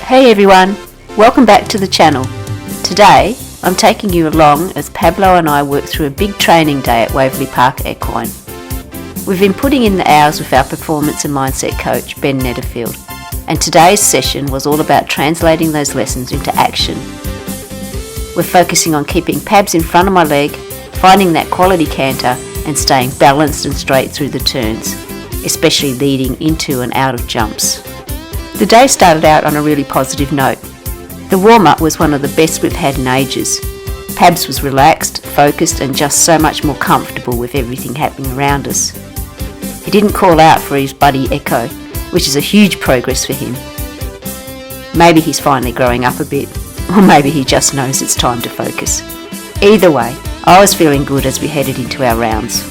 Hey everyone, welcome back to the channel. Today I'm taking you along as Pablo and I work through a big training day at Waverley Park Equine. We've been putting in the hours with our performance and mindset coach Ben Netterfield, and today's session was all about translating those lessons into action. We're focusing on keeping Pabs in front of my leg, finding that quality canter and staying balanced and straight through the turns, especially leading into and out of jumps. The day started out on a really positive note. The warm-up was one of the best we've had in ages. Pabs was relaxed, focused and just so much more comfortable with everything happening around us. He didn't call out for his buddy Echo, which is a huge progress for him. Maybe he's finally growing up a bit, or maybe he just knows it's time to focus. Either way, I was feeling good as we headed into our rounds.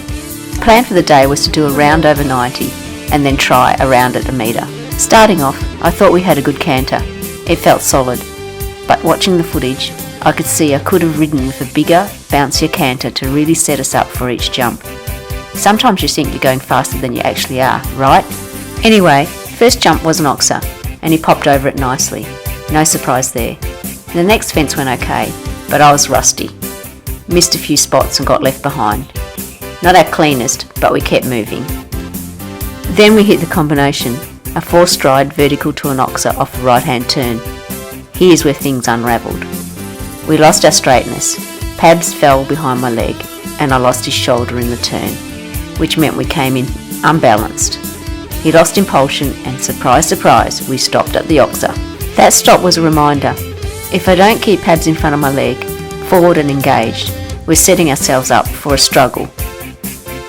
The plan for the day was to do a round over 90 and then try a round at a metre. Starting off, I thought we had a good canter. It felt solid, but watching the footage, I could see I could have ridden with a bigger, bouncier canter to really set us up for each jump. Sometimes you think you're going faster than you actually are, right? Anyway, first jump was an oxer, and he popped over it nicely. No surprise there. The next fence went okay, but I was rusty. Missed a few spots and got left behind. Not our cleanest, but we kept moving. Then we hit the combination. A 4-stride vertical to an oxer off the right hand turn. Here's where things unravelled. We lost our straightness. Pabs fell behind my leg and I lost his shoulder in the turn, which meant we came in unbalanced. He lost impulsion and surprise surprise we stopped at the oxer. That stop was a reminder. If I don't keep Pabs in front of my leg, forward and engaged, we're setting ourselves up for a struggle.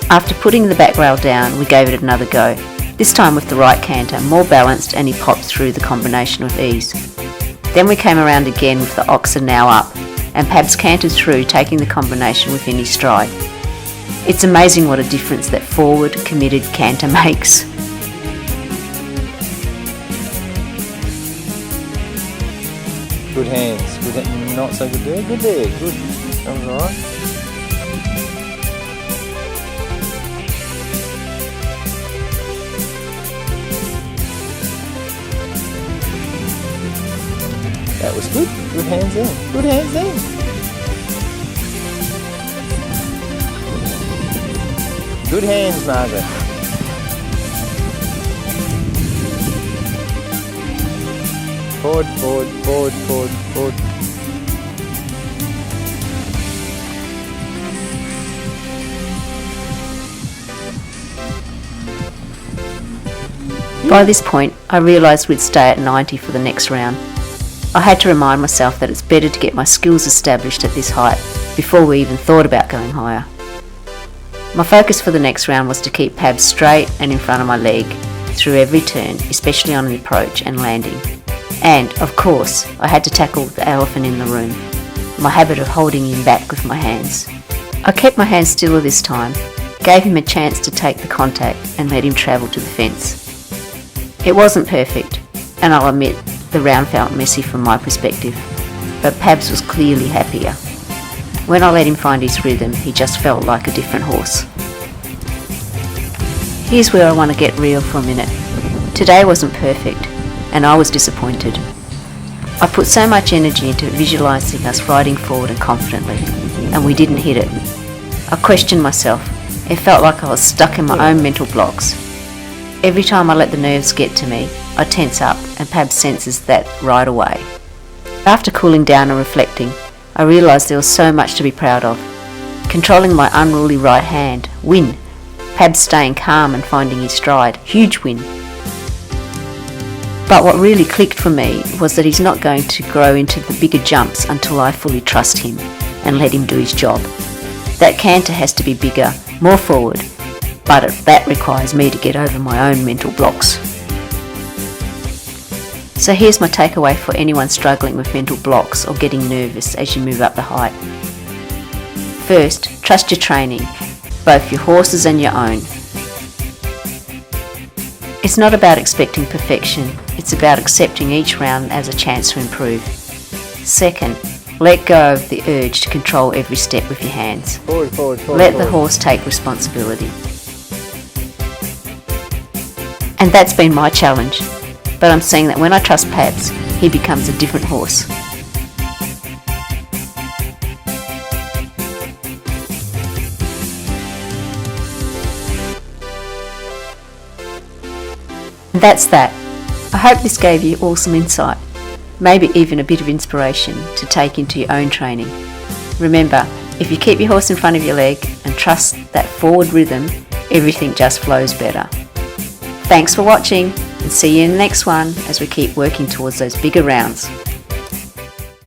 After putting the back rail down, we gave it another go. This time with the right canter, more balanced, and he popped through the combination with ease. Then we came around again with the oxer now up, and Pabs cantered through, taking the combination within his stride. It's amazing what a difference that forward, committed canter makes. Good hands, not so good there, good. That was alright. That was good. Good hands in. Good hands in. Good hands, Margaret. Forward. By this point, I realised we'd stay at 90 for the next round. I had to remind myself that it's better to get my skills established at this height before we even thought about going higher. My focus for the next round was to keep Pabs straight and in front of my leg through every turn, especially on the approach and landing. And, of course, I had to tackle the elephant in the room, my habit of holding him back with my hands. I kept my hands stiller this time, gave him a chance to take the contact and let him travel to the fence. It wasn't perfect, and I'll admit the round felt messy from my perspective, but Pabs was clearly happier. When I let him find his rhythm, he just felt like a different horse. Here's where I want to get real for a minute. Today wasn't perfect, and I was disappointed. I put so much energy into visualising us riding forward and confidently, and we didn't hit it. I questioned myself. It felt like I was stuck in my own mental blocks. Every time I let the nerves get to me, I tense up, and Pabs senses that right away. After cooling down and reflecting, I realised there was so much to be proud of. Controlling my unruly right hand, win. Pabs staying calm and finding his stride, huge win. But what really clicked for me was that he's not going to grow into the bigger jumps until I fully trust him and let him do his job. That canter has to be bigger, more forward, but that requires me to get over my own mental blocks. So here's my takeaway for anyone struggling with mental blocks or getting nervous as you move up the height. First, trust your training, both your horses and your own. It's not about expecting perfection, it's about accepting each round as a chance to improve. Second, let go of the urge to control every step with your hands. Let the horse take responsibility. And that's been my challenge. But I'm seeing that when I trust Pabs, he becomes a different horse. And that's that. I hope this gave you all some insight, maybe even a bit of inspiration to take into your own training. Remember, if you keep your horse in front of your leg and trust that forward rhythm, everything just flows better. Thanks for watching, and see you in the next one as we keep working towards those bigger rounds.